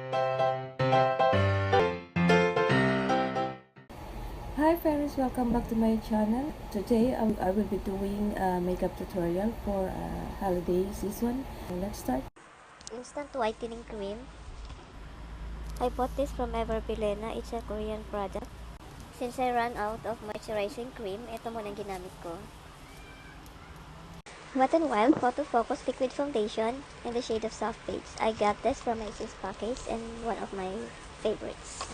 Hi friends, welcome back to my channel. Today I will be doing a makeup tutorial for holiday season. Let's start. Instant whitening cream. I bought this from Maybelline. It's a Korean product. Since I ran out of moisturizing cream, ito muna ang ginamit ko. WetnWild PhotoFocus Liquid Foundation in the shade of soft beige. I got this from my sis package and one of my favorites.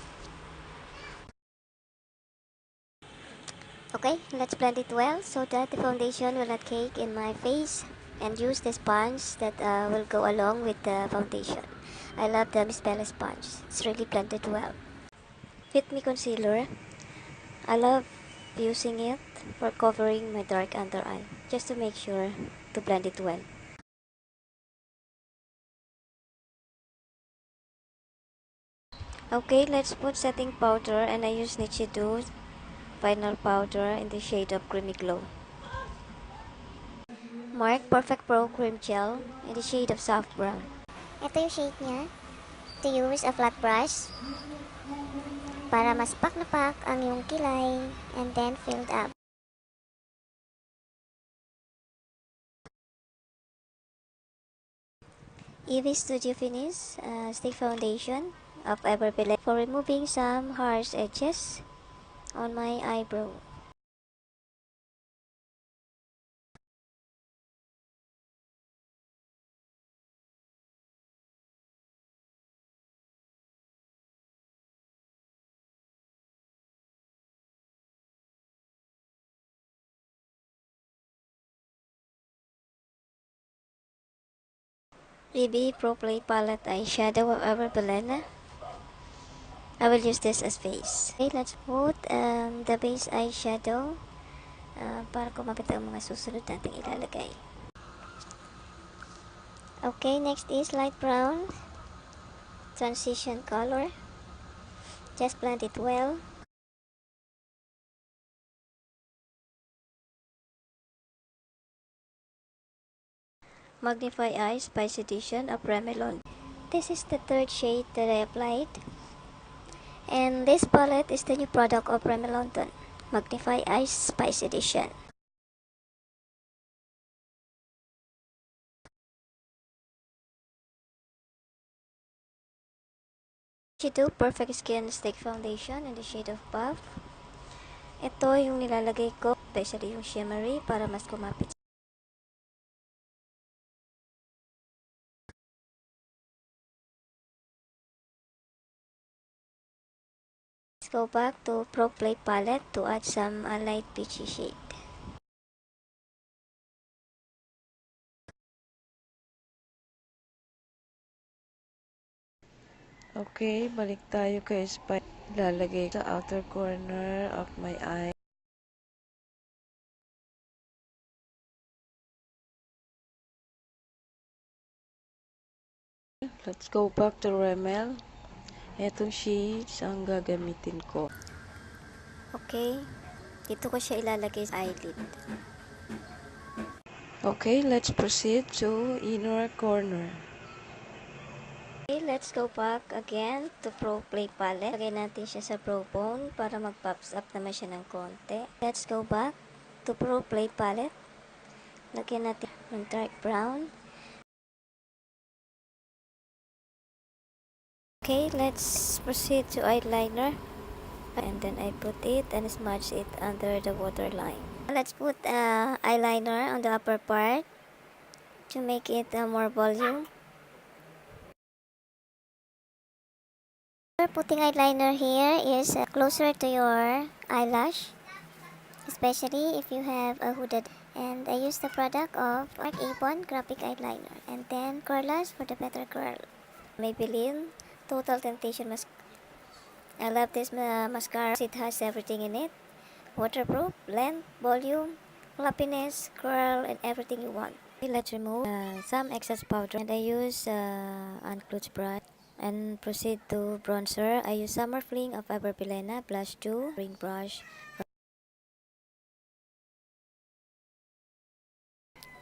Okay, let's blend it well so that the foundation will not cake in my face, and use the sponge that will go along with the foundation. I love the Zabelle sponge. It's really blended well. FitMe Concealer. I love using it for covering my dark under eye, just to make sure to blend it well. Okay, let's put setting powder, and I use Nichido Final Powder in the shade of Creamy Glow. Mark Perfect Pro Cream Gel in the shade of Soft Brown. Ito yung shade niya. To use a flat brush para mas pak na pak ang iyong kilay and then filled up. EV Studio Finish Stick Foundation of Maybelline for removing some harsh edges on my eyebrow. BB Pro Play Palette Eyeshadow of Maybelline. I will use this as base. Okay, let's put the base eyeshadow para kumapit ang mga susunod nating ilalagay. Okay, next is light brown transition color. Just blend it well. Magnif'eyes Spice Edition of Rimmel. This is the third shade that I applied. And this palette is the new product of Rimmel, Magnif'eyes Spice Edition. Nichido Perfect Skin Stick Foundation in the shade of Buff. Ito yung nilalagay ko, especially yung shimmery para mas kumapit. Let's go back to Pro Play palette to add some light peachy shade. Okay, balik tayo kay spot. Lalagay sa outer corner of my eye. Let's go back to Rimmel. Etong shades ang gagamitin ko. Okay, dito ko siya ilalagay sa eyelid. Okay, let's proceed to inner corner. Okay, let's go back again to Pro Play palette. Lagay natin siya sa brow bone para mag-pops up naman siya ng konti. Let's go back to Pro Play palette. Lagyan natin ng dark brown. Okay, let's proceed to eyeliner. And then I put it and smudge it under the waterline. Let's put eyeliner on the upper part to make it more volume. Putting eyeliner here is closer to your eyelash, especially if you have a hooded. And I use the product of Avon graphic eyeliner, and then curlers for the better curl. Maybelline Total Temptation Mascara. I love this mascara. It has everything in it: waterproof, length, volume, fluffiness, curl, and everything you want. Let's remove some excess powder, and I use AnneClutz brush. And proceed to bronzer. I use Summer Fling of Maybelline Blush 2 ring brush.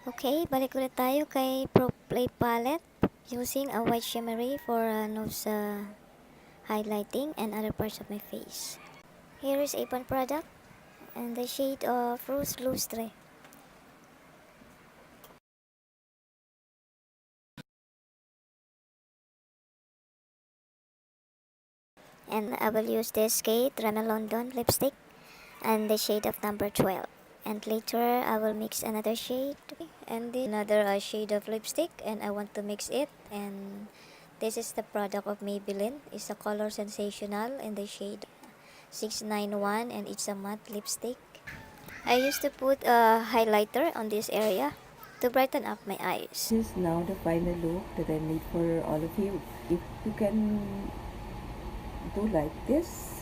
Okay, balik ulit tayo kay Pro Play palette. using a white shimmery for nose highlighting and other parts of my face. Here is Avon product and the shade of Rose Lustre. And I will use this Kate Rimmel London lipstick and the shade of number 12. And later I will mix another shade and then another shade of lipstick, and I want to mix it. And this is the product of Maybelline. It's a ColorSensational in the shade 691, and it's a matte lipstick. I used to put a highlighter on this area to brighten up my eyes. This is now the final look that I made for all of you. If you can do like this,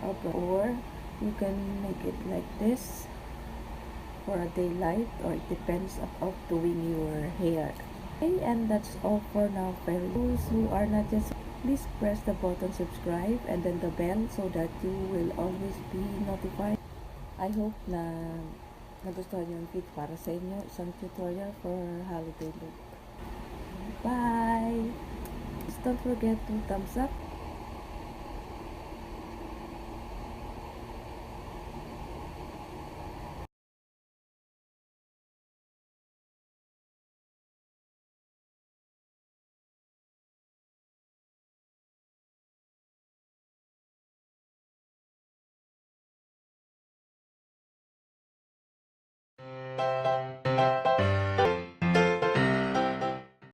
or you can make it like this for a daylight, or it depends of doing your hair. Okay, and that's all for now, friends. Those who are not just, please press the button subscribe and then the bell so that you will always be notified. I hope na nagustuhan yung fit para sa inyo, isang tutorial for holiday look. Bye! Just don't forget to thumbs up